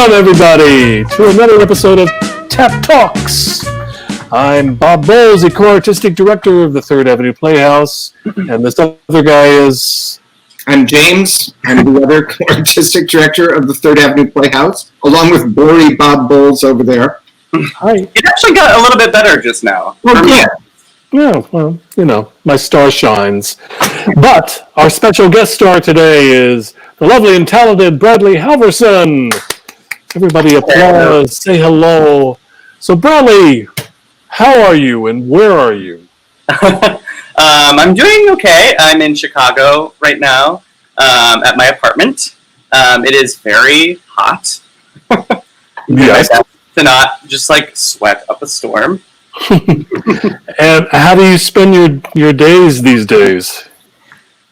Welcome, everybody, to another episode of Tap Talks. I'm Bob Bowles, the co-artistic director of the Third Avenue Playhouse, and this other guy is... I'm James. I'm the other artistic director of the Third Avenue Playhouse, along with Bory Bob Bowles over there. Hi. It actually got a little bit better just now. Well, yeah. Yeah, well, you know, my star shines. But our special guest star today is the lovely and talented Bradley Halverson. Everybody applause, say hello. So, Bradley, how are you and where are you? I'm doing okay. I'm in Chicago right now at my apartment. It is very hot. Yes. To not just like sweat up a storm. And how do you spend your days these days?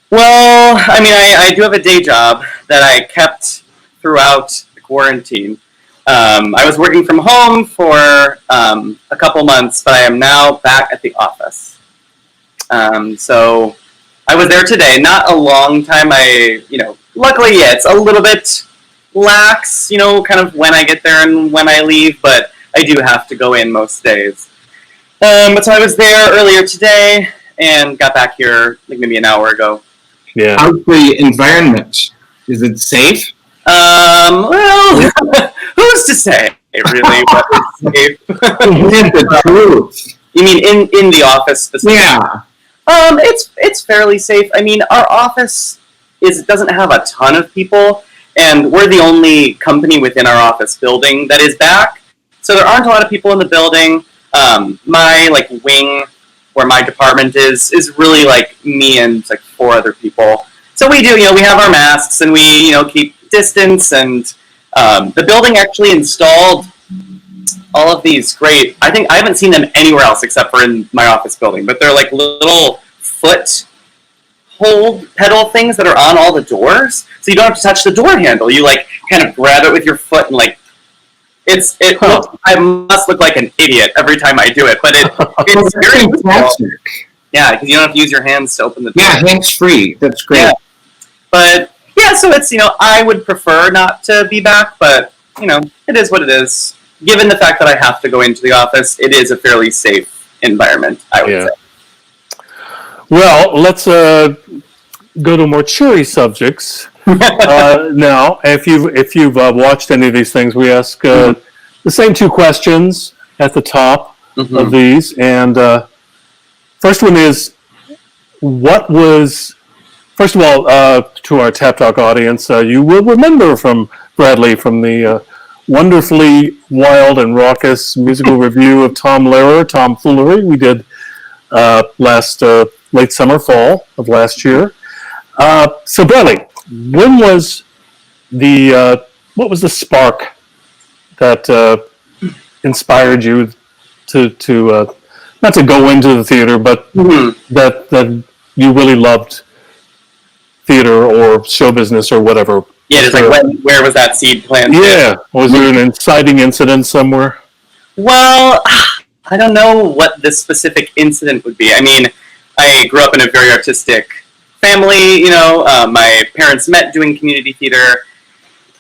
Well, I mean, I do have a day job that I kept throughout the quarantine. I was working from home for a couple months, but I am now back at the office. So I was there today. Not a long time. Luckily, yeah, it's a little bit lax, kind of when I get there and when I leave, but I do have to go in most days. But so I was there earlier today and got back here like maybe an hour ago. Yeah. How's the environment? Is it safe? Well, who's to say, really, what is safe? The truth. You mean in the office specifically? Yeah. It's fairly safe. I mean, our office doesn't have a ton of people, and we're the only company within our office building that is back. So there aren't a lot of people in the building. My wing where my department is really like me and like 4 other people. So we do, we have our masks and we, keep distance, and the building actually installed all of these great, I haven't seen them anywhere else except for in my office building, but they're like little foot hold pedal things that are on all the doors. So you don't have to touch the door handle. You kind of grab it with your foot and I must look like an idiot every time I do it, but it's very fantastic. Yeah, because you don't have to use your hands to open the door. Yeah, hands free. That's great. Yeah. But yeah, so it's I would prefer not to be back, but it is what it is. Given the fact that I have to go into the office, it is a fairly safe environment, I would say. Well, let's go to more cheery subjects. Now, if you've watched any of these things, we ask the same 2 questions at the top of these. And first one is, first of all, to our Tap Talk audience, you will remember from Bradley from the wonderfully wild and raucous musical review of Tom Lehrer, Tomfoolery, we did last late summer, fall of last year. So, Bradley, when was what was the spark that inspired you to not to go into the theater, but that you really loved theater or show business or whatever? Yeah, just where was that seed planted? Yeah, was there an inciting incident somewhere? Well, I don't know what this specific incident would be. I mean, I grew up in a very artistic family, my parents met doing community theater,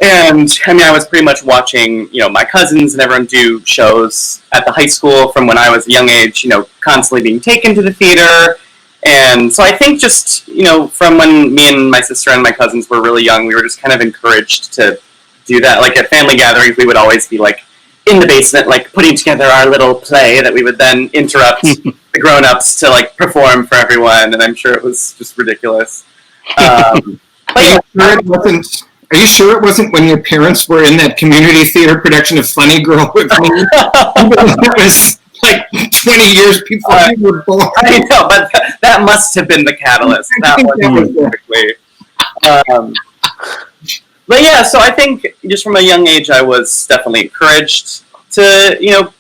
and I was pretty much watching, my cousins and everyone do shows at the high school from when I was a young age, constantly being taken to the theater. And so I think just, from when me and my sister and my cousins were really young, we were just kind of encouraged to do that. Like at family gatherings, we would always be in the basement, putting together our little play that we would then interrupt the grown-ups to perform for everyone, and I'm sure it was just ridiculous. Are you sure it wasn't when your parents were in that community theater production of Funny Girl with Me? That was 20 years before you were born. I know, but that must have been the catalyst. That was specifically. But yeah, so I think just from a young age, I was definitely encouraged to,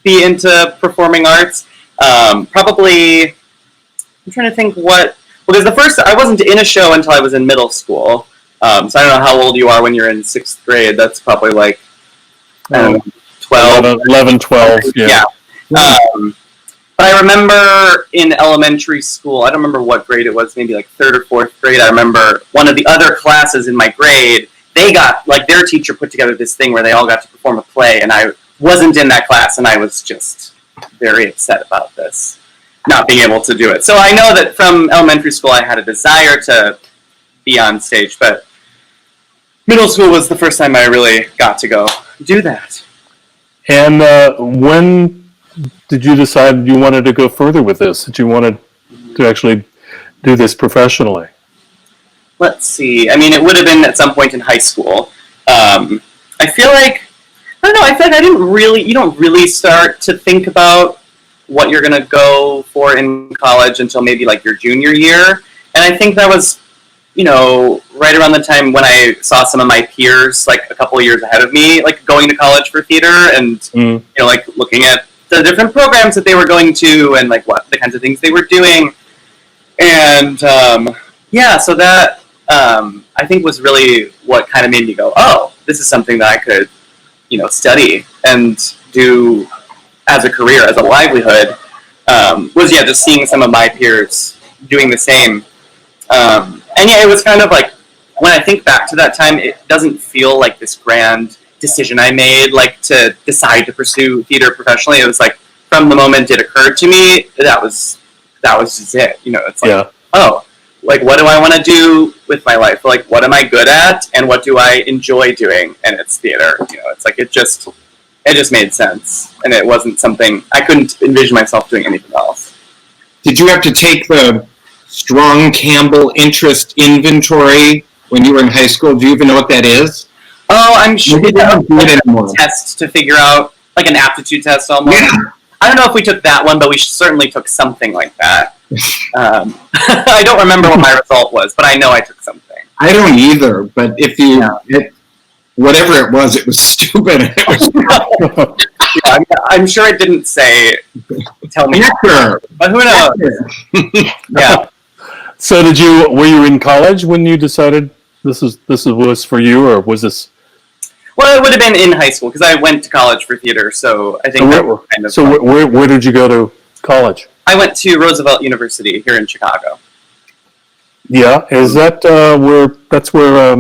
be into performing arts. Probably, I'm trying to think because I wasn't in a show until I was in middle school. So I don't know how old you are when you're in 6th grade. That's probably 12. 11, 12, yeah. But I remember in elementary school, I don't remember what grade it was, maybe 3rd or 4th grade, I remember one of the other classes in my grade they got, like, their teacher put together this thing where they all got to perform a play, and I wasn't in that class, and I was just very upset about this, not being able to do it. So I know that from elementary school I had a desire to be on stage, but middle school was the first time I really got to go do that. And when did you decide you wanted to go further with this? That you wanted to actually do this professionally? Let's see. I mean, it would have been at some point in high school. I feel like, I don't know, I feel like you don't really start to think about what you're going to go for in college until maybe like your junior year. And I think that was, right around the time when I saw some of my peers, like a couple of years ahead of me, like going to college for theater and, like looking at the different programs that they were going to and like what the kinds of things they were doing. And, so that, I think was really what kind of made me go, oh, this is something that I could, study and do as a career, as a livelihood, just seeing some of my peers doing the same. It was kind of like, when I think back to that time, it doesn't feel like this grand decision I made, like to decide to pursue theater professionally. It was like, from the moment it occurred to me, that was just it. It's like, oh, like, what do I want to do with my life? Like, what am I good at, and what do I enjoy doing? And it's theater. It's like it just made sense, and it wasn't something I couldn't envision myself doing anything else. Did you have to take the Strong Campbell interest inventory when you were in high school? Do you even know what that is? Oh, I'm sure we don't do it anymore. Test to figure out, like an aptitude test almost. Yeah. I don't know if we took that one, but we certainly took something like that. I don't remember what my result was, but I know I took something. I don't either, but if you, whatever it was stupid. I'm sure it didn't say, tell me. Sure. But who knows? Yeah. So were you in college when you decided this was for you, or was this? Well, it would have been in high school because I went to college for theater, so I think that was kind of. So where did you go to college? I went to Roosevelt University here in Chicago. Yeah, is that that's where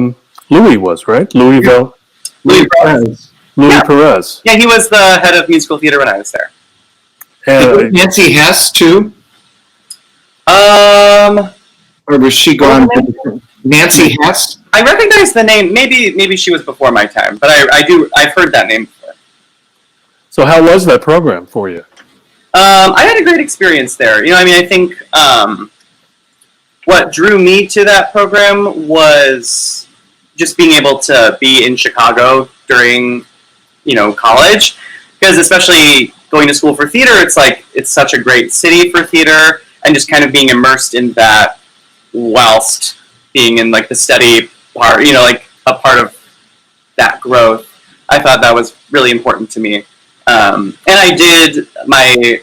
Louis was, right? Louis Perez. Louis Perez. Yeah, he was the head of musical theater when I was there. Nancy Hess too? Or was she gone? Nancy Hess? I recognize the name. Maybe she was before my time, but I've heard that name before. So how was that program for you? I had a great experience there. I think what drew me to that program was just being able to be in Chicago during, college, because especially going to school for theater, it's like, it's such a great city for theater, and just kind of being immersed in that whilst being in like the study part, like a part of that growth. I thought that was really important to me. And I did, my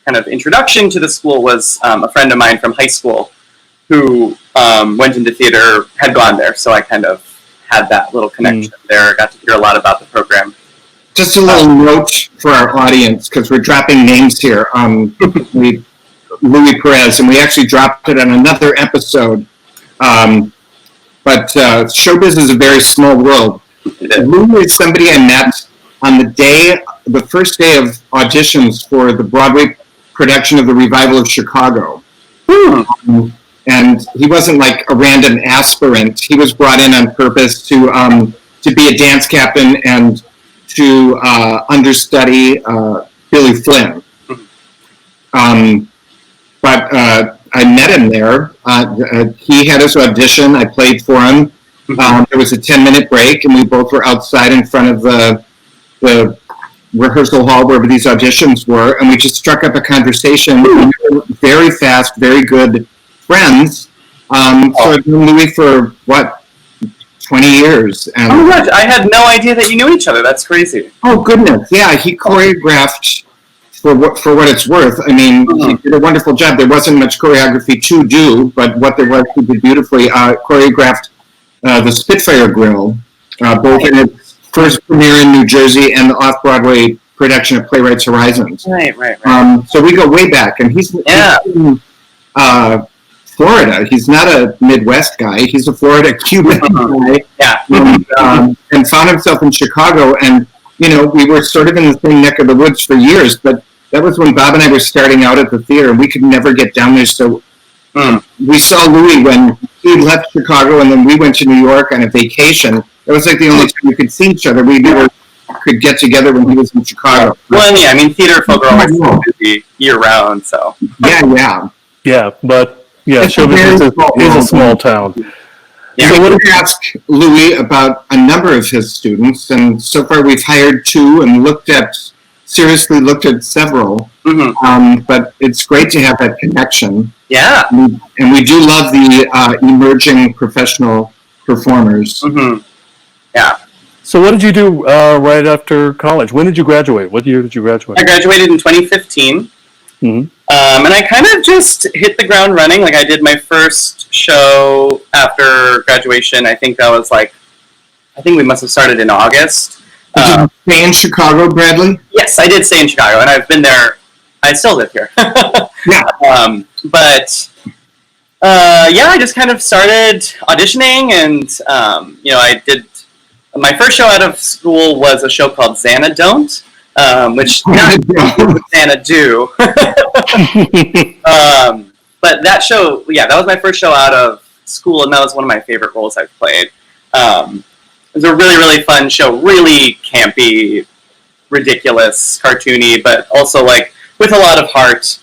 kind of introduction to the school was a friend of mine from high school who went into theater, had gone there, so I kind of had that little connection there, got to hear a lot about the program. Just a little note for our audience, because we're dropping names here. Louis Perez, and we actually dropped it on another episode. But showbiz is a very small world. Louis is somebody I met on the first day of auditions for the Broadway production of the Revival of Chicago. And he wasn't like a random aspirant. He was brought in on purpose to be a dance captain and to understudy Billy Flynn. But I met him there. He had his audition. I played for him. There was a 10-minute break, and we both were outside in front of the rehearsal hall where these auditions were, and we just struck up a conversation. We were very fast, very good friends. So I've known Louis for, 20 years. And, oh my gosh, I had no idea that you knew each other. That's crazy. Oh, goodness. Yeah, he choreographed, for what it's worth. I mean, he did a wonderful job. There wasn't much choreography to do, but what there was, he did beautifully. Choreographed the Spitfire Grill, both in its first premiere in New Jersey and the off-Broadway production of Playwrights Horizons. Right. So we go way back, and he's in Florida. He's not a Midwest guy. He's a Florida Cuban guy. Yeah. And found himself in Chicago. And, we were sort of in the same neck of the woods for years, but that was when Bob and I were starting out at the theater, and we could never get down there. So we saw Louis when he left Chicago, and then we went to New York on a vacation. It was like the only time we could see each other. We never could get together when he was in Chicago. Well, and I mean, theater folk are always so busy year-round, so. Yeah, but It's show business is a small town. Yeah. So we asked Louis about a number of his students, and so far we've hired 2 and seriously looked at several. But it's great to have that connection. Yeah. And we do love the emerging professional performers. Yeah. So what did you do right after college? When did you graduate? What year did you graduate? I graduated in 2015. And I kind of just hit the ground running. Like, I did my first show after graduation. I think we must have started in August. Did you stay in Chicago, Bradley? Yes, I did stay in Chicago, and I've been there. I still live here. Yeah. I just kind of started auditioning, and I did. My first show out of school was a show called Xana Don't, which not Xana Do. But that show, that was my first show out of school, and that was one of my favorite roles I've played. It was a really, really fun show, really campy, ridiculous, cartoony, but also with a lot of heart,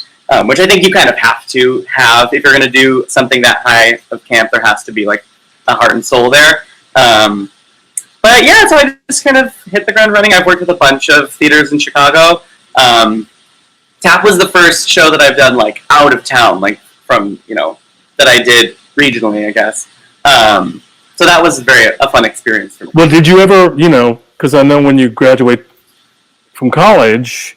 which I think you kind of have to have if you're going to do something that high of camp. There has to be a heart and soul there. So I just kind of hit the ground running. I've worked with a bunch of theaters in Chicago. TAP was the first show that I've done out of town, from that I did regionally, I guess. So that was a fun experience for me. Well, did you ever, because I know when you graduate from college,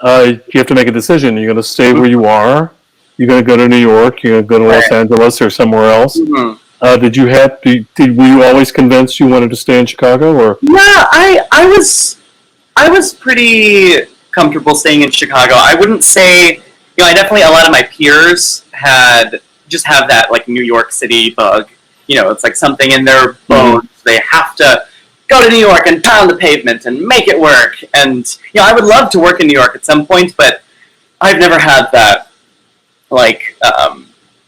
you have to make a decision. You're going to stay where you are. You're going to go to New York. You're going to go to Los Angeles or somewhere else. Were you always convinced you wanted to stay in Chicago, or? Yeah, I was pretty comfortable staying in Chicago. I wouldn't say, I definitely, a lot of my peers have that New York City bug. It's something in their bones. They have to go to New York and pound the pavement and make it work. And I would love to work in New York at some point, but I've never had that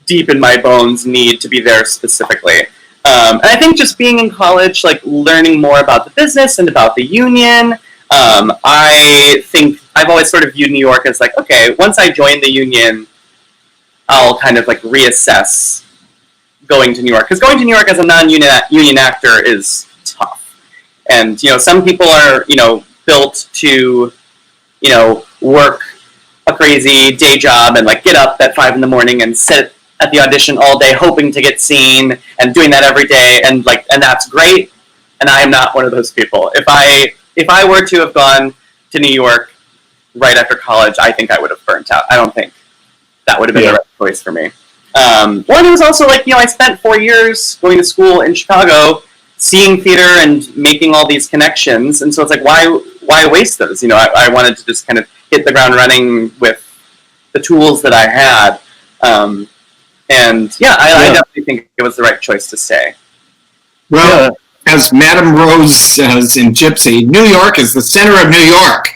deep in my bones need to be there specifically. And I think just being in college, learning more about the business and about the union, I think I've always sort of viewed New York as okay, once I join the union, I'll kind of reassess going to New York. Because going to New York as a non-union actor is tough. And, some people are, built to, work a crazy day job and get up at 5 a.m. and sit at the audition all day hoping to get seen and doing that every day and that's great, and I am not one of those people. If I were to have gone to New York right after college, I think I would have burnt out. I don't think that would have been the right choice for me. It was also I spent 4 years going to school in Chicago, seeing theater and making all these connections, and so it's why waste those? I wanted to just kind of hit the ground running with the tools that I had. I definitely think it was the right choice to stay. Well, as Madame Rose says in Gypsy, New York is the center of New York.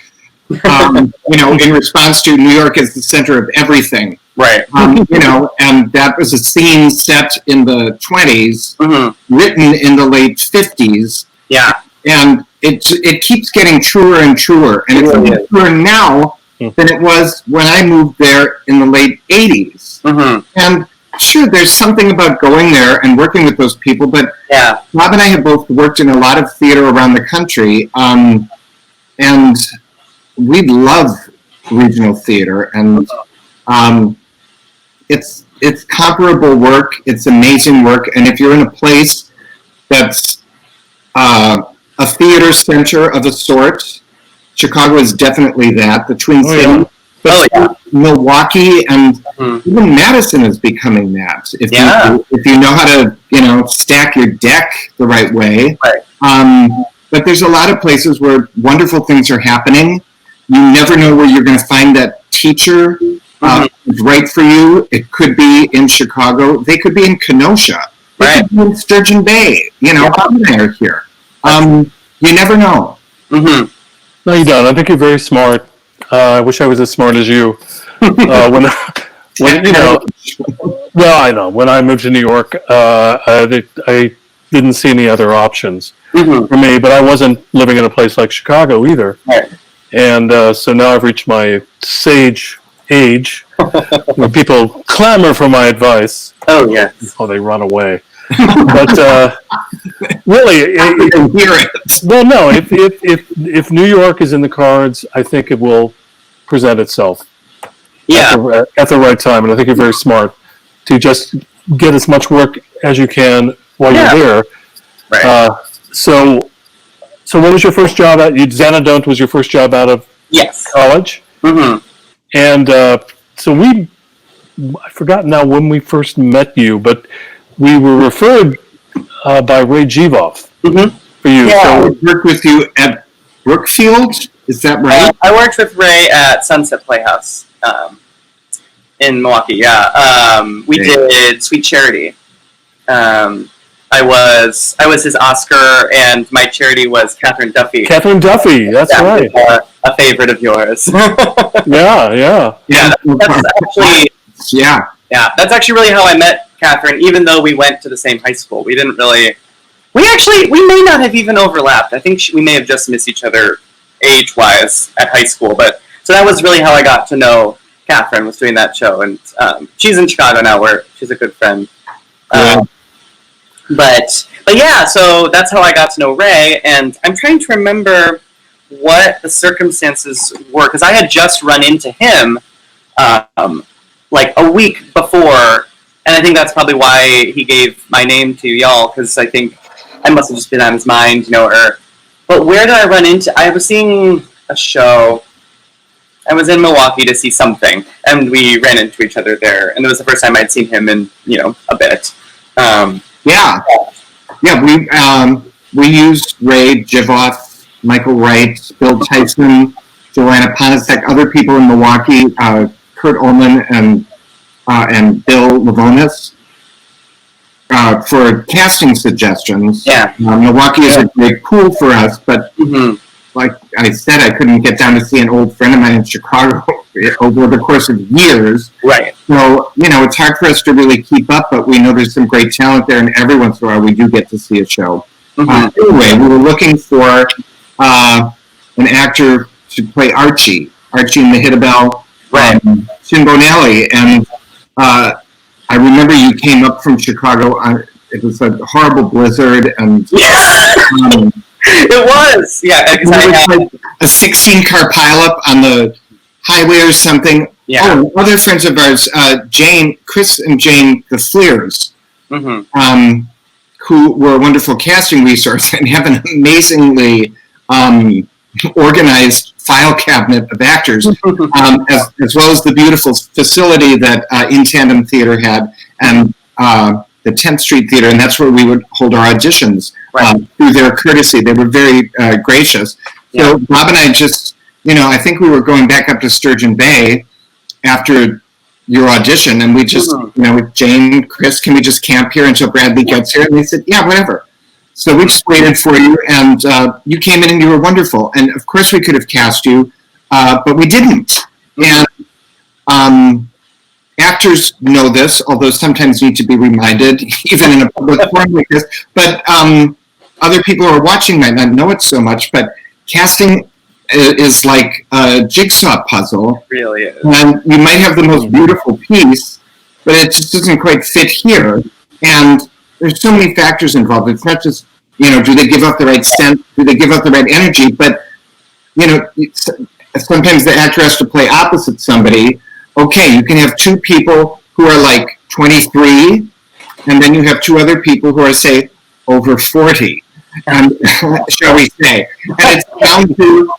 In response to New York is the center of everything. Right. And that was a scene set in the 20s, written in the late 50s. Yeah. And it keeps getting truer and truer. And it's truer now than it was when I moved there in the late 80s. And sure, there's something about going there and working with those people, but Bob and I have both worked in a lot of theater around the country, and we love regional theater, and it's comparable work, it's amazing work, and if you're in a place that's a theater center of a sort, Chicago is definitely that. The Twin Cities. Milwaukee and even Madison is becoming that. If you know how to stack your deck the right way. But there's a lot of places where wonderful things are happening. You never know where you're going to find that teacher It's right for you. It could be in Chicago. They could be in Kenosha. They could be in Sturgeon Bay. Bob and I are here. You never know. Mm-hmm. No, you don't. I think you're very smart. I wish I was as smart as you. When well, I know. When I moved to New York, I didn't see any other options for me, but I wasn't living in a place like Chicago either. Right. And so now I've reached my sage age where people clamor for my advice. Oh, yes. Oh, they run away. But really, well, no. If New York is in the cards, I think it will present itself. Yeah. At the right time, and I think you're very smart to just get as much work as you can while you're there. Right. So what was your first job at? Xanadont was your first job out of college? Mm-hmm. And so I forgot now when we first met you, but we were referred by Ray Jivoff for you. Yeah, So, I worked with you at Brookfield. Is that right? I worked with Ray at Sunset Playhouse in Milwaukee. Yeah, we did Sweet Charity. I was his Oscar, and my charity was Catherine Duffy. Catherine Duffy, that's right. A favorite of yours. Yeah. That's actually that's actually really how I met Catherine. Even though we went to the same high school, we didn't really. We may not have even overlapped. I think we may have just missed each other age-wise at high school. But so that was really how I got to know Catherine, was doing that show, and she's in Chicago now, where she's a good friend. But yeah, so that's how I got to know Ray, and I'm trying to remember what the circumstances were, because I had just run into him like a week before, and I think that's probably why he gave my name to y'all, because I think I must have just been on his mind, but where did I run into? I was seeing a show. I was in Milwaukee to see something, and we ran into each other there, and it was the first time I'd seen him in, a bit. We used Ray Jivoff, Michael Wright, Bill Tyson, Joanna Ponasek, other people in Milwaukee, Kurt Ullman and Bill Lavonis for casting suggestions. Yeah. Milwaukee is a great pool for us, but like I said, I couldn't get down to see an old friend of mine in Chicago over the course of years. Right. So, it's hard for us to really keep up, but we know there's some great talent there, and every once in a while we do get to see a show. Anyway, we were looking for an actor to play Archie in the Hit-a-Bell, Shin Bonelli, and I remember you came up from Chicago. It was a horrible blizzard, and it was, because I had a 16-car pileup on the highway or something. Yeah. Oh, other friends of ours, Chris and Jane, the Fleers, who were a wonderful casting resource and have an amazingly organized file cabinet of actors, as well as the beautiful facility that In Tandem Theater had, and the 10th Street Theater, and that's where we would hold our auditions through their courtesy. They were very gracious. So Bob and I just, I think we were going back up to Sturgeon Bay after your audition, and we just, with Jane, Chris, can we just camp here until Bradley gets here? And they said, yeah, whatever. So we just waited for you, and you came in and you were wonderful. And of course we could have cast you, but we didn't. And actors know this, although sometimes need to be reminded, even in a public forum like this. But other people who are watching might not know it so much, but casting is like a jigsaw puzzle. It really is. And you might have the most beautiful piece, but it just doesn't quite fit here. And there's so many factors involved. It's not just, do they give up the right scent? Do they give up the right energy? But, sometimes the actor has to play opposite somebody. Okay, you can have two people who are like 23, and then you have two other people who are, say, over 40, shall we say. And it's down to,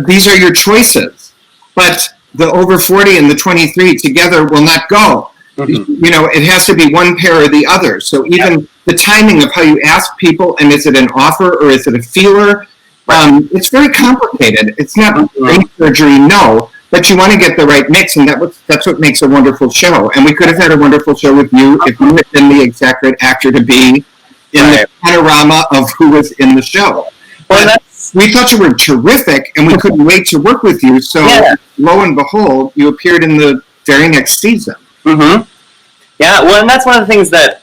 these are your choices. But the over 40 and the 23 together will not go. It has to be one pair or the other. So even the timing of how you ask people, and is it an offer or is it a feeler, it's very complicated. It's not brain surgery, no. but you want to get the right mix, and that's what makes a wonderful show. And we could have had a wonderful show with you if you had been the exact right actor to be in the panorama of who was in the show. Well, we thought you were terrific, and we couldn't wait to work with you. So, lo and behold, you appeared in the very next season. Mm-hmm. Yeah, well, and that's one of the things that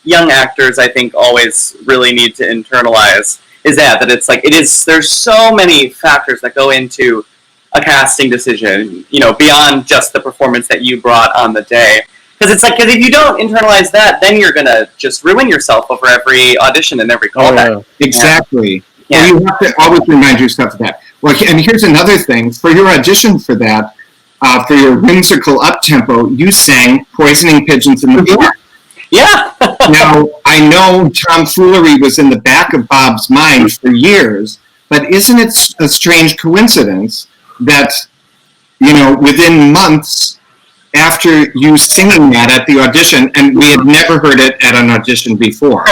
young actors, I think, always really need to internalize is that it's like there's so many factors that go into a casting decision, beyond just the performance that you brought on the day. Because if you don't internalize that, then you're going to just ruin yourself over every audition and every callback. Oh, yeah. Exactly. Yeah. Well, you have to always remind yourself of that. Well, and here's another thing. For your audition for that, for your whimsical up-tempo, you sang Poisoning Pigeons in the Park. Yeah. Now, I know tomfoolery was in the back of Bob's mind for years, but isn't it a strange coincidence that, within months after you singing that at the audition, and we had never heard it at an audition before,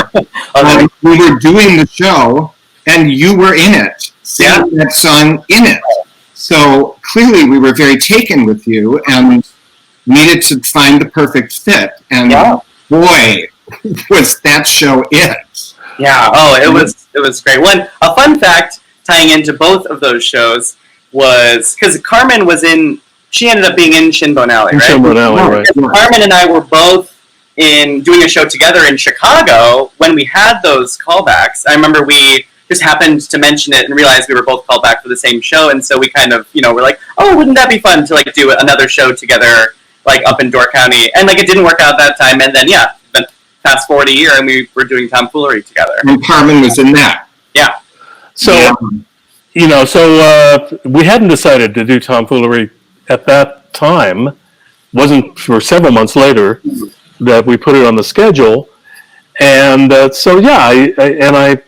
we were doing the show, and you were in it, singing that song in it. So clearly we were very taken with you and needed to find the perfect fit. And boy, was that show it. Yeah, it was great. A fun fact tying into both of those shows was, because Carmen she ended up being in Shinbone Alley, right? Shinbone Alley, right. Carmen and I were both doing a show together in Chicago when we had those callbacks. I remember we just happened to mention it and realized we were both called back for the same show, and so we kind of, we're like, oh, wouldn't that be fun to do another show together, up in Door County, and it didn't work out that time, and then fast forward a year, and we were doing Tomfoolery together. And Carmen was in that. Yeah. So, we hadn't decided to do Tomfoolery at that time. Wasn't for several months later that we put it on the schedule, and I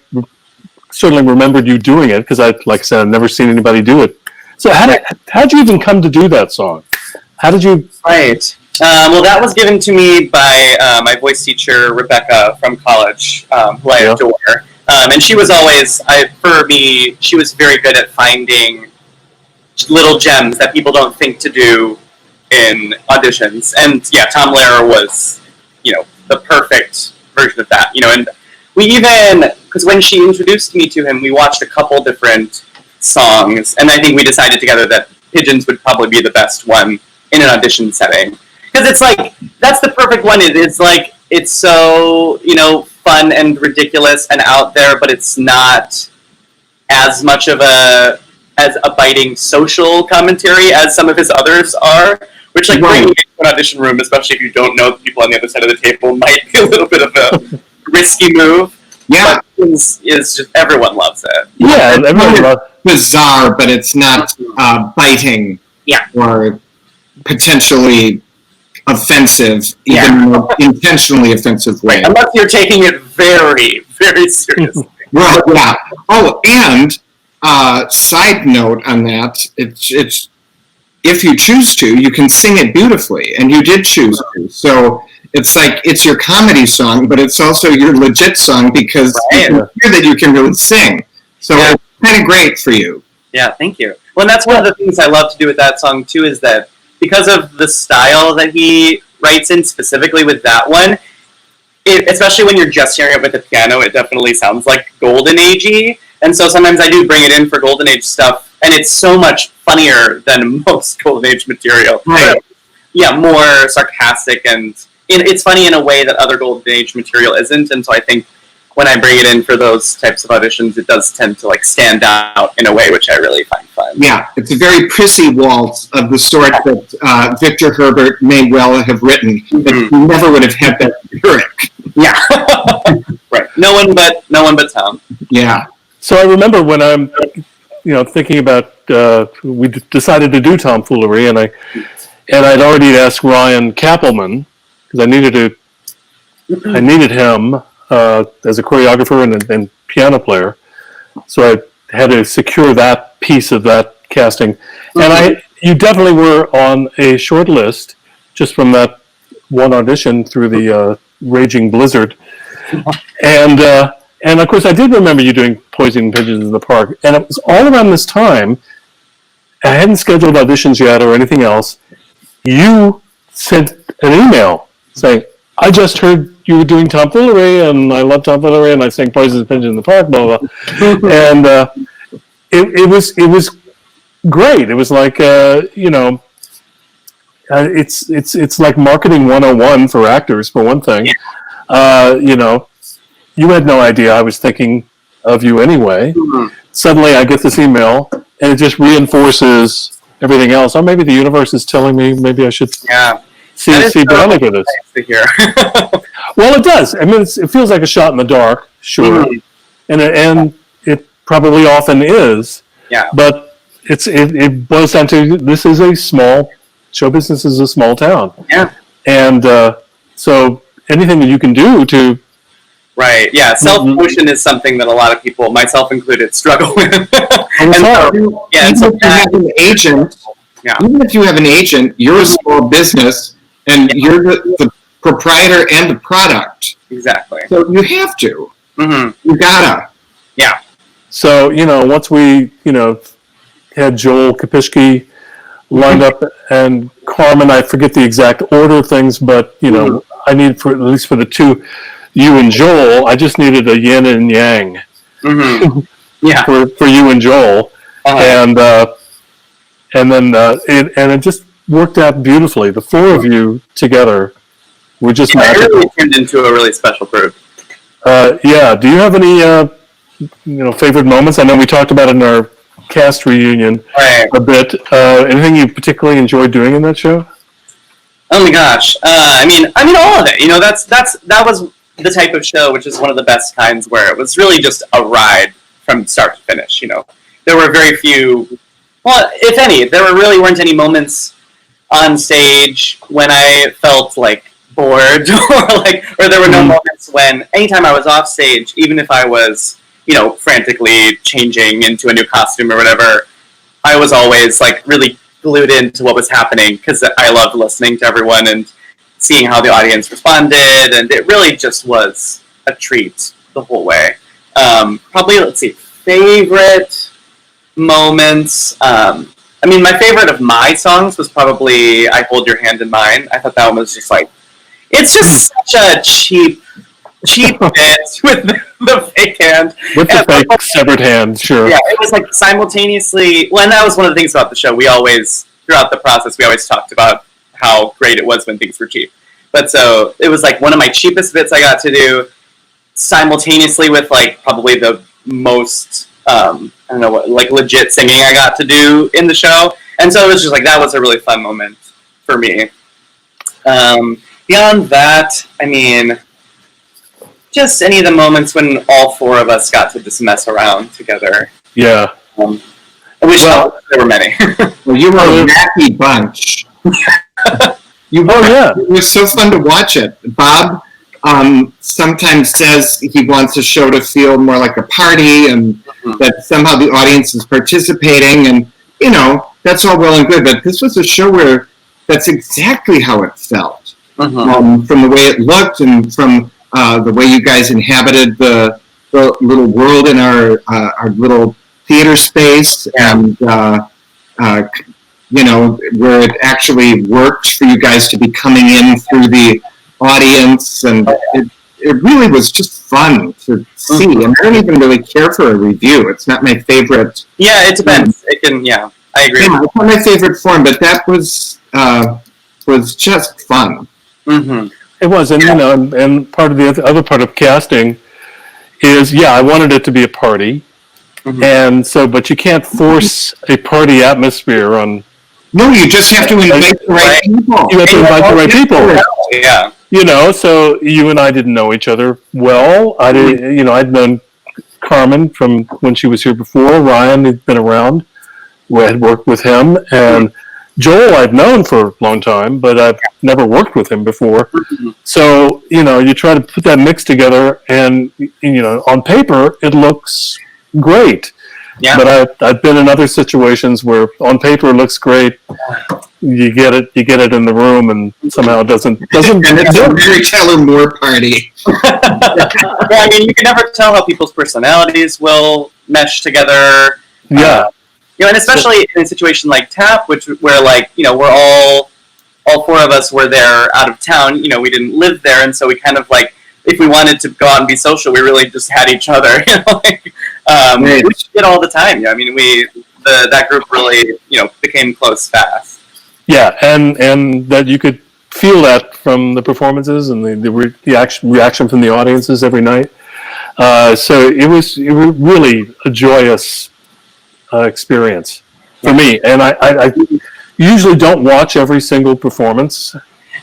certainly remembered you doing it because like I said, I've never seen anybody do it. So how'd you even come to do that song? How did you? Right. Well, that was given to me by my voice teacher, Rebecca, from college, who I adore. And she was always, she was very good at finding little gems that people don't think to do in auditions. And Tom Lehrer was, the perfect version of that. And we even, because when she introduced me to him, we watched a couple different songs, and I think we decided together that Pigeons would probably be the best one in an audition setting. Because it's that's the perfect one. It's so, fun and ridiculous and out there, but it's not as much of a biting social commentary as some of his others are, which bringing it to an audition room, especially if you don't know the people on the other side of the table, might be a little bit of a risky move. Yeah. But is just, everyone loves it. Yeah, everyone loves it. Bizarre, but it's not biting or potentially offensive, even more intentionally offensive way. Unless you're taking it very, very seriously. Right, yeah. Oh, and side note on that, it's if you choose to, you can sing it beautifully, and you did choose to. So it's your comedy song, but it's also your legit song because you can hear that you can really sing. So it's kind of great for you. Yeah, thank you. Well, and that's one of the things I love to do with that song, too, is that because of the style that he writes in, specifically with that one, especially when you're just hearing it with the piano, it definitely sounds like Golden Age-y. And so sometimes I do bring it in for Golden Age stuff, and it's so much funnier than most Golden Age material. Right. Yeah, more sarcastic, and it's funny in a way that other Golden Age material isn't. And so I think when I bring it in for those types of auditions, it does tend to stand out in a way which I really find fun. Yeah, it's a very prissy waltz of the sort that Victor Herbert may well have written, but he never would have had that lyric. Yeah, right. No one but Tom. Yeah. So I remember when I'm, thinking about we decided to do Tomfoolery, and I'd already asked Ryan Kappelman because I needed him as a choreographer and piano player, so I had to secure that piece of that casting. And you definitely were on a short list just from that one audition through the raging blizzard. And of course, I did remember you doing Poisoning Pigeons in the Park, and it was all around this time I hadn't scheduled auditions yet or anything else. You sent an email saying, I just heard you were doing tomfoolery, and I love tomfoolery, and I sang Poison's Pigeon in the Park, blah, blah, blah. And it was great. It was like, it's like marketing 101 for actors, for one thing. You had no idea I was thinking of you anyway. Mm-hmm. Suddenly I get this email, and it just reinforces everything else. Or maybe the universe is telling me maybe I should see Bradley with this. Nice to hear. Well, it does. I mean, it feels like a shot in the dark, sure, and it probably often is. Yeah. But it boils down to this is a small show business is a small town. Yeah. And so anything that you can do to Right. Yeah. Self-promotion is something that a lot of people, myself included, struggle with. Even if you have an agent, you're a small business, and you're the proprietor and the product. Exactly. So you have to. Mm-hmm. You gotta. Yeah. So, once we, had Joel Kapishke lined up and Carmen, I forget the exact order of things, but, I need at least for the two, you and Joel, I just needed a yin and yang Yeah. for you and Joel. Uh-huh. And then it just worked out beautifully. The four of you together were just magical. It really turned into a really special group. Yeah. Do you have any favorite moments? I know we talked about it in our cast reunion a bit. Anything you particularly enjoyed doing in that show? Oh my gosh. I mean all of it. That was the type of show which is one of the best kinds where it was really just a ride from start to finish. There were very few, well, if any, there really weren't any moments on stage when I felt like bored or there were no moments when anytime I was off stage, even if I was, frantically changing into a new costume or whatever, I was always like really glued into what was happening because I loved listening to everyone and seeing how the audience responded, and it really just was a treat the whole way. Probably, let's see, favorite moments. My favorite of my songs was probably I Hold Your Hand in Mine. I thought that one was just like, it's just such a cheap bit with the fake hand. With the fake severed hand, sure. Yeah, it was like simultaneously, well, and that was one of the things about the show. Throughout the process, we always talked about how great it was when things were cheap. But so it was like one of my cheapest bits I got to do simultaneously with like probably the most, legit singing I got to do in the show. And so it was just like, that was a really fun moment for me. Beyond that, just any of the moments when all four of us got to just mess around together. Yeah. I wish there were many. Well, you were a wacky bunch. It was so fun to watch it. Bob sometimes says he wants a show to feel more like a party and that somehow the audience is participating, and that's all well and good, but this was a show where that's exactly how it felt. From the way it looked and from the way you guys inhabited the little world in our little theater space, and where it actually worked for you guys to be coming in through the audience, and it really was just fun to see. And I don't even really care for a review. It's not my favorite. Yeah, it depends. I agree. Yeah, it's not my favorite form, but that was just fun. Mm-hmm. It was, and and part of the other part of casting is, I wanted it to be a party, and so, but you can't force a party atmosphere on. No, you just have to invite the right people. You have to invite the right people. Yeah. So you and I didn't know each other well. I'd known Carmen from when she was here before. Ryan had been around. We had worked with him, and Joel I'd known for a long time, but I've never worked with him before. So, you try to put that mix together, and, on paper, it looks great. Yeah. But I've been in other situations where on paper it looks great. You get it in the room, and somehow it doesn't. And it's a Mary Tyler Moore party. You can never tell how people's personalities will mesh together. Yeah. and especially in a situation like TAP, where like, we're all four of us were there out of town. We didn't live there, and so we kind of like, if we wanted to go out and be social, we really just had each other. We did all the time. I mean, that group really, became close fast. Yeah, and that you could feel that from the performances and the reaction from the audiences every night. So it was really a joyous experience for me. And I usually don't watch every single performance.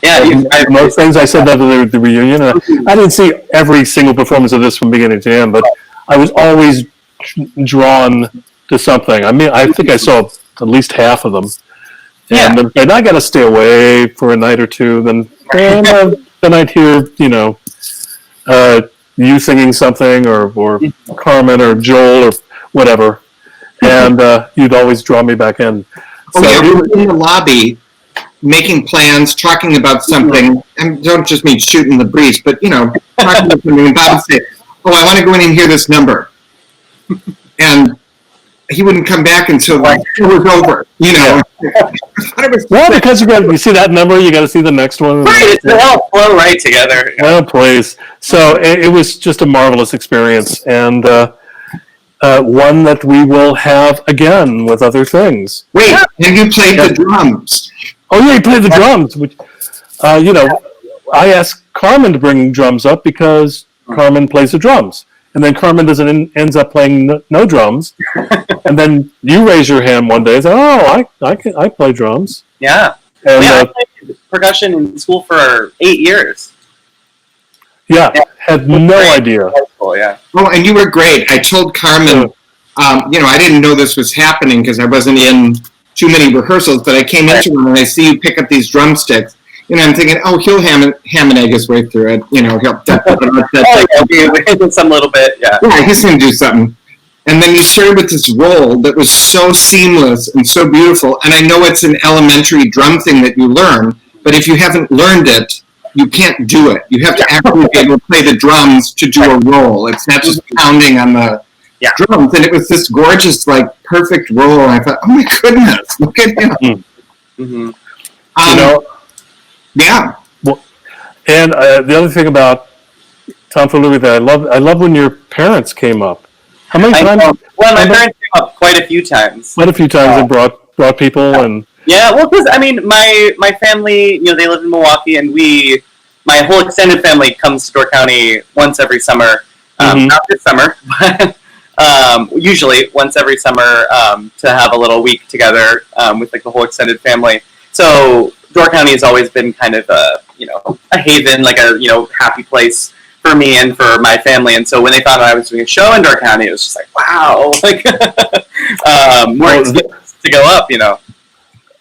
Yeah, most things I said that at the reunion. I didn't see every single performance of this from beginning to end, but I was always drawn to something. I mean, I think I saw at least half of them. And then I got to stay away for a night or two. Then I'd hear, you singing something or Carmen or Joel or whatever, and you'd always draw me back in. So we were in the lobby making plans, talking about something, and don't just mean shooting the breeze, but talking about something, and Bob would say, "Oh, I want to go in and hear this number," and he wouldn't come back until it was over. Well, because you see that number, you got to see the next one. Right, they all flow right together. Oh, please! So it was just a marvelous experience, and one that we will have again with other things. Wait, and you played the drums. Oh yeah, he played the drums. Which, I asked Carmen to bring drums up because Carmen plays the drums, and then Carmen ends up playing no drums, and then you raise your hand one day and say, "Oh, I play drums." Yeah, and I played percussion in school for 8 years. Yeah, had no idea. Yeah. Oh, and you were great. I told Carmen, I didn't know this was happening because I wasn't in too many rehearsals, but I came into them and I see you pick up these drumsticks. I'm thinking, oh, he'll ham and egg his way through it. He'll some little bit, yeah. Yeah, he's going to do something. And then you started with this roll that was so seamless and so beautiful. And I know it's an elementary drum thing that you learn, but if you haven't learned it, you can't do it. You have to actually be able to play the drums to do a roll. It's not just pounding on the drums. And it was this gorgeous, perfect roll. And I thought, oh my goodness, look at him. Mm-hmm. Yeah. Well, and the other thing about Tom Flutie that I love when your parents came up. How many times? Well, my parents came up quite a few times. Quite a few times and brought people and. Yeah, well, because my family, they live in Milwaukee, and my whole extended family comes to Door County once every summer. Not this summer, but usually once every summer to have a little week together with the whole extended family. So Door County has always been kind of a haven, a happy place for me and for my family. And so when they found out I was doing a show in Door County, it was just like, wow, more to go up,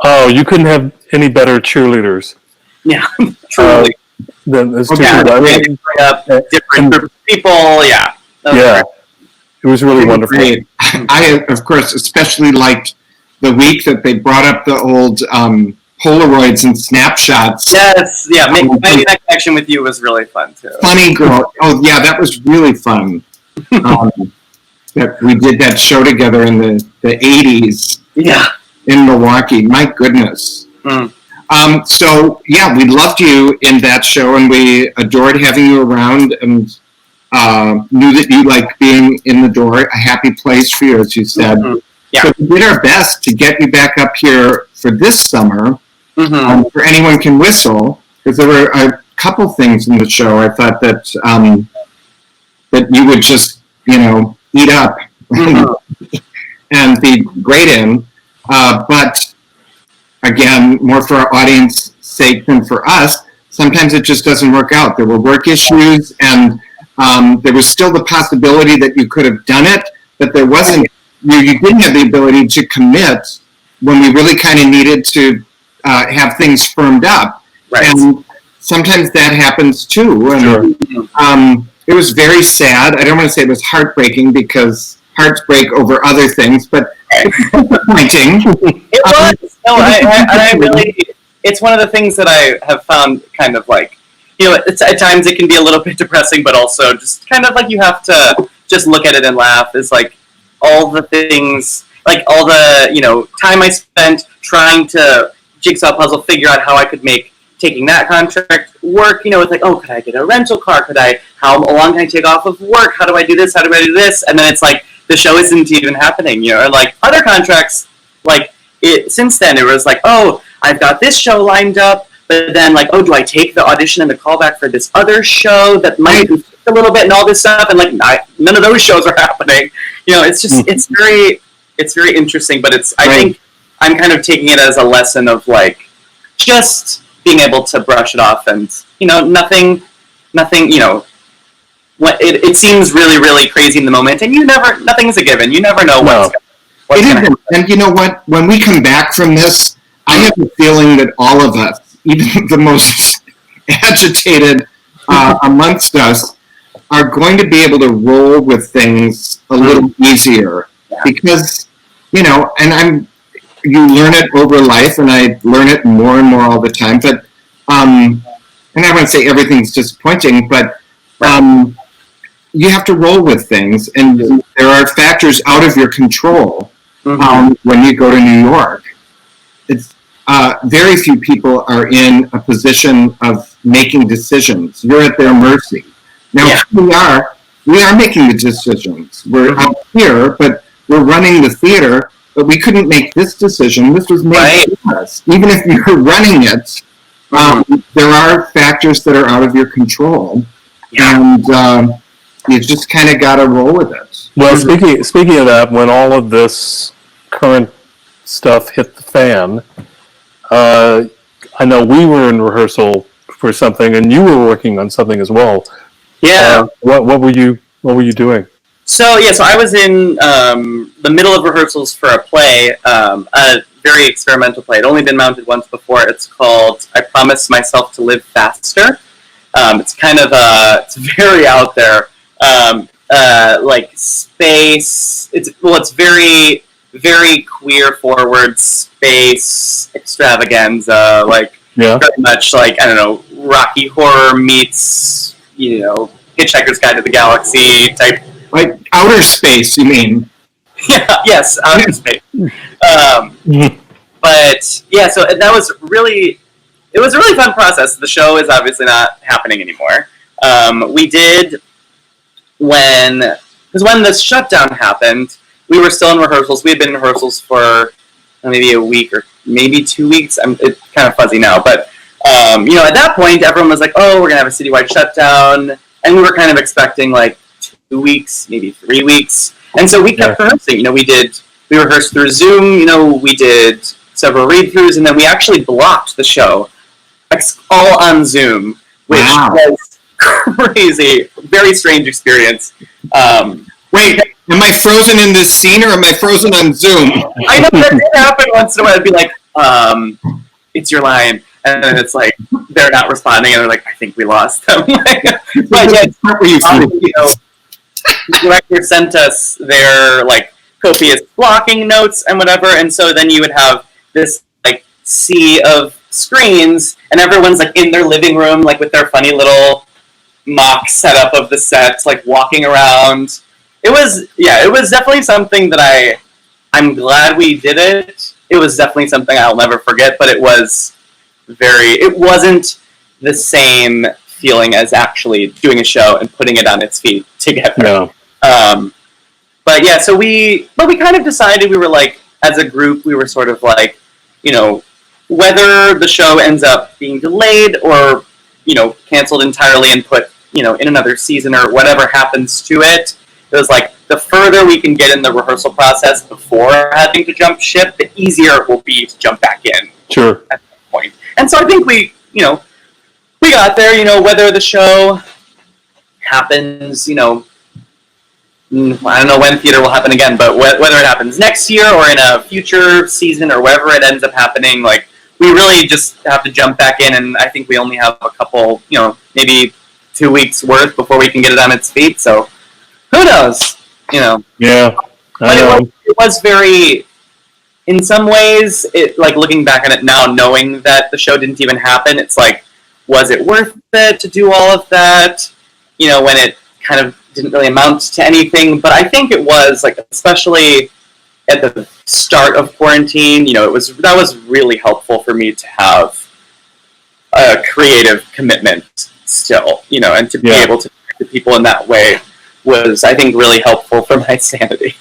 Oh, you couldn't have any better cheerleaders. Yeah, truly. Than this bring up different group of people. Yeah. Yeah. It was really wonderful. Great. I, of course, especially liked the week that they brought up the old Polaroids and snapshots. Yes, yeah. Making that connection with you was really fun too. Funny Girl. Oh, yeah, that was really fun. That we did that show together in the 80s. Yeah. In Milwaukee. My goodness. So, yeah, we loved you in that show, and we adored having you around, and knew that you liked being in the door, a happy place for you, as you said. Mm-hmm. Yeah. So we did our best to get you back up here for this summer, for Anyone Can Whistle, because there were a couple things in the show I thought that that you would just, eat up and be great in. But again, more for our audience's sake than for us, sometimes it just doesn't work out. There were work issues, and there was still the possibility that you could have done it, but there wasn't. You didn't have the ability to commit when we really kind of needed to have things firmed up. Right. And sometimes that happens too. And it was very sad. I don't want to say it was heartbreaking, because hearts break over other things, but disappointing. It was. No, I really. It's one of the things that I have found kind of it's, at times it can be a little bit depressing, but also just kind of you have to just look at it and laugh. It's all the things. like all the time I spent trying to jigsaw puzzle figure out how I could make taking that contract work. It's like, oh, could I get a rental car? How long can I take off of work? How do I do this? How do I do this? And then it's like the show isn't even happening. And like other contracts, like since then it was like, oh, I've got this show lined up. But then, like, oh, do I take the audition and the callback for this other show that might be a little bit and all this stuff? And like, none of those shows are happening. It's just it's very interesting. But I think I'm kind of taking it as a lesson of like just being able to brush it off and nothing. What it seems really really crazy in the moment, and nothing's a given. You never know what's going to happen. And you know what? When we come back from this, I have a feeling that all of us, even the most agitated amongst us, are going to be able to roll with things a little easier because, and you learn it over life, and I learn it more and more all the time. But, and I want to say everything's disappointing, but you have to roll with things, and there are factors out of your control when you go to New York. It's very few people are in a position of making decisions. You're at their mercy. Now, we are making the decisions. We're out here, but we're running the theater, but we couldn't make this decision. This was made for us. Even if you're running it, there are factors that are out of your control, and you just kind of got to roll with it. Well, speaking of that, when all of this current stuff hit the fan, I know we were in rehearsal for something, and you were working on something as well. Yeah. What were you doing? So I was in the middle of rehearsals for a play, a very experimental play. It had only been mounted once before. It's called "I Promised Myself to Live Faster." It's kind of it's very out there, like space. It's very very queer forward space extravaganza, very much like, I don't know, Rocky Horror meets Hitchhiker's Guide to the Galaxy type. Like outer space, you mean? Yeah, yes, outer space. But yeah, so that was a really fun process. The show is obviously not happening anymore. We did because when the shutdown happened, we were still in rehearsals. We had been in rehearsals for maybe a week or maybe 2 weeks. It's kind of fuzzy now, but at that point, everyone was like, "Oh, we're gonna have a citywide shutdown," and we were kind of expecting like 2 weeks, maybe 3 weeks. And so we kept rehearsing. We rehearsed through Zoom. We did several read-throughs, and then we actually blocked the show all on Zoom, which was crazy, very strange experience. Wait, am I frozen in this scene, or am I frozen on Zoom? I know that did happen once in a while. It'd be like, it's your line. And then it's like, they're not responding, and they're like, I think we lost them. But yeah, the director sent us their, copious blocking notes and whatever, and so then you would have this, sea of screens, and everyone's, in their living room, with their funny little mock setup of the sets, walking around. It was definitely something that I'm glad we did it. It was definitely something I'll never forget, but it wasn't the same feeling as actually doing a show and putting it on its feet together. No. But yeah, so we kind of decided, we were as a group, we were sort of whether the show ends up being delayed or, canceled entirely and put, in another season or whatever happens to it, it was the further we can get in the rehearsal process before having to jump ship, the easier it will be to jump back in. Sure. At that point. And so I think we got there, whether the show happens, I don't know when theater will happen again, but whether it happens next year or in a future season or wherever it ends up happening, we really just have to jump back in, and I think we only have a couple, maybe 2 weeks worth before we can get it on its feet, so who knows, Yeah, But it was very, in some ways, looking back on it now, knowing that the show didn't even happen, it's was it worth it to do all of that, when it kind of didn't really amount to anything? But I think it was, especially at the start of quarantine, that was really helpful for me to have a creative commitment still, and to be able to connect to people in that way was, I think, really helpful for my sanity.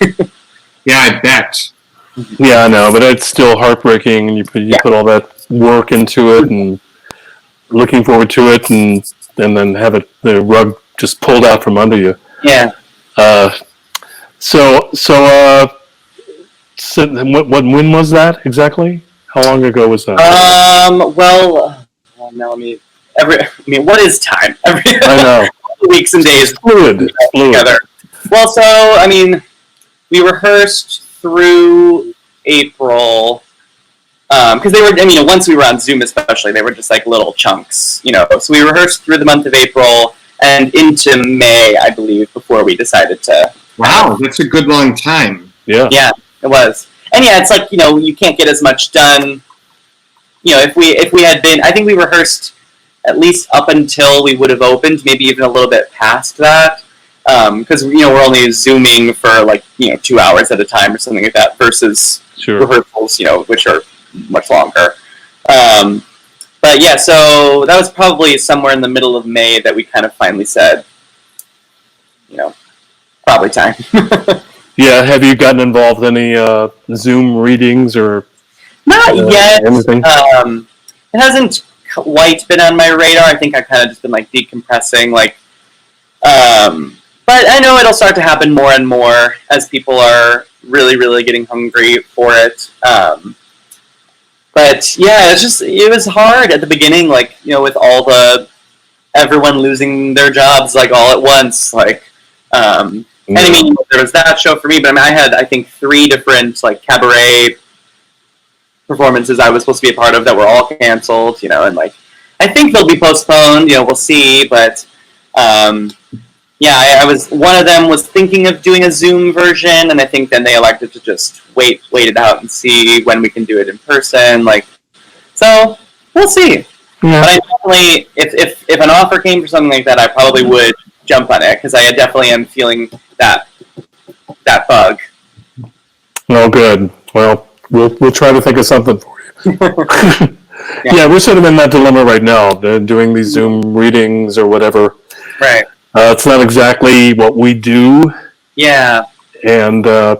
Yeah, I bet. Yeah, I know, but it's still heartbreaking, and you put all that work into it, and looking forward to it, and then have the rug just pulled out from under you. Yeah. So when was that exactly? How long ago was that? What is time? I know. Weeks and days. Fluid. Together. Well, so, we rehearsed through April, because they were, once we were on Zoom especially, they were just like little chunks, So we rehearsed through the month of April and into May, I believe, before we decided to. Wow, that's a good long time. Yeah. Yeah, it was. And yeah, it's like, you can't get as much done. If we had been, I think we rehearsed at least up until we would have opened, maybe even a little bit past that. Because, we're only Zooming for 2 hours at a time or something like that versus rehearsals, which are much longer. But yeah, so that was probably somewhere in the middle of May that we kind of finally said, probably time. Yeah, have you gotten involved in any Zoom readings or not yet? Anything? It hasn't quite been on my radar. I think I've kind of just been decompressing, but I know it'll start to happen more and more as people are really, really getting hungry for it. But yeah, it was hard at the beginning, with everyone losing their jobs all at once, and there was that show for me, but I had, I think, 3 different cabaret performances I was supposed to be a part of that were all canceled, and I think they'll be postponed, we'll see, but yeah, one of them was thinking of doing a Zoom version, and I think then they elected to just wait it out and see when we can do it in person, so we'll see. Yeah. But I definitely, if an offer came for something like that, I probably would jump on it, because I definitely am feeling that bug. Oh, good. Well, we'll try to think of something for you. Yeah, we're sort of in that dilemma right now. They're doing these Zoom readings or whatever. Right. It's not exactly what we do. Yeah. And I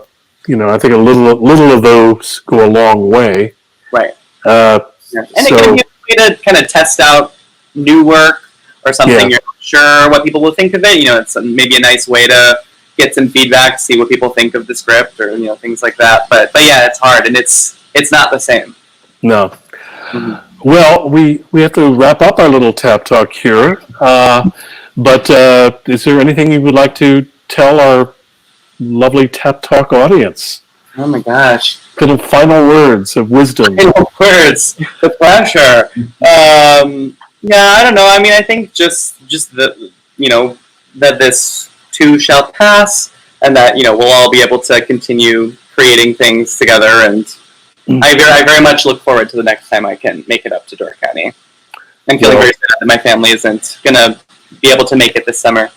think a little of those go a long way. Right. And it can be a way to kind of test out new work or something. Yeah. You're not sure what people will think of it. It's maybe a nice way to get some feedback, see what people think of the script, or things like that. But yeah, it's hard, and it's not the same. No. Mm-hmm. Well, we have to wrap up our little tap talk here. But is there anything you would like to tell our lovely tap talk audience? Oh my gosh! Kind of final words of wisdom. Final words. The pressure. Yeah, I don't know. I think just that that this too shall pass, and that we'll all be able to continue creating things together. And I very much look forward to the next time I can make it up to Door County. I'm feeling very sad that my family isn't gonna be able to make it this summer.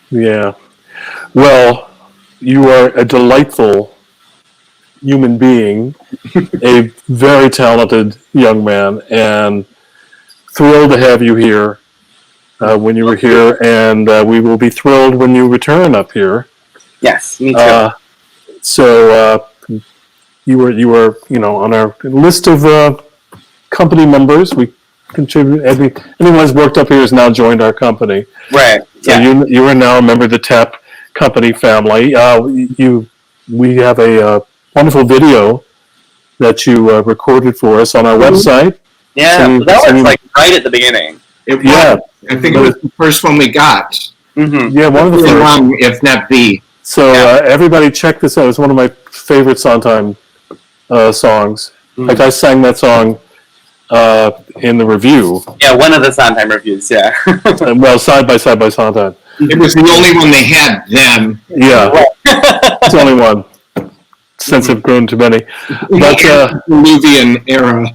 Yeah. Well, you are a delightful human being, a very talented young man, and thrilled to have you here when you were here, and we will be thrilled when you return up here. Yes, me too. So you were on our list of company members. We contribute. Anyone who's worked up here has now joined our company. Right. So yeah. you are now a member of the TAP company family. We have a wonderful video that you recorded for us on our website. Yeah, that was right at the beginning. Yeah, I think it was the first one we got. Mm-hmm. Yeah, one of the first, if not the. So everybody check this out. It's one of my favorite Sondheim songs. In fact, I sang that song in the review. Yeah, one of the Sondheim reviews. Yeah. Well, side by side by Sondheim. It was the only one they had then. Yeah, it's the only one. Since I've grown too many. But Peruvian era.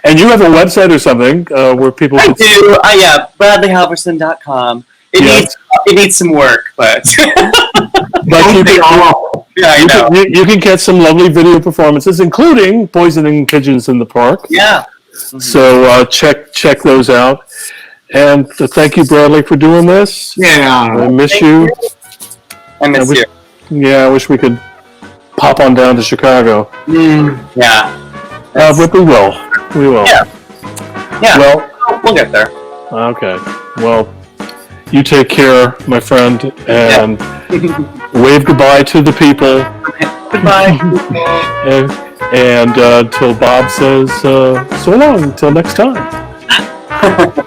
And you have a website or something where people I do. Yeah, BradleyHalverson.com. It needs some work, but but Yeah, I know. You can get some lovely video performances, including poisoning pigeons in the park. Yeah. So check those out. And thank you, Bradley, for doing this. Yeah. I miss Thank you. I miss wish- you. Yeah, I wish we could pop on down to Chicago. Yeah. But we will. We will. Yeah. Yeah. Well, We'll get there. okay. Well, you take care, my friend, and wave goodbye to the people. Goodbye. And until Bob says so long, until next time.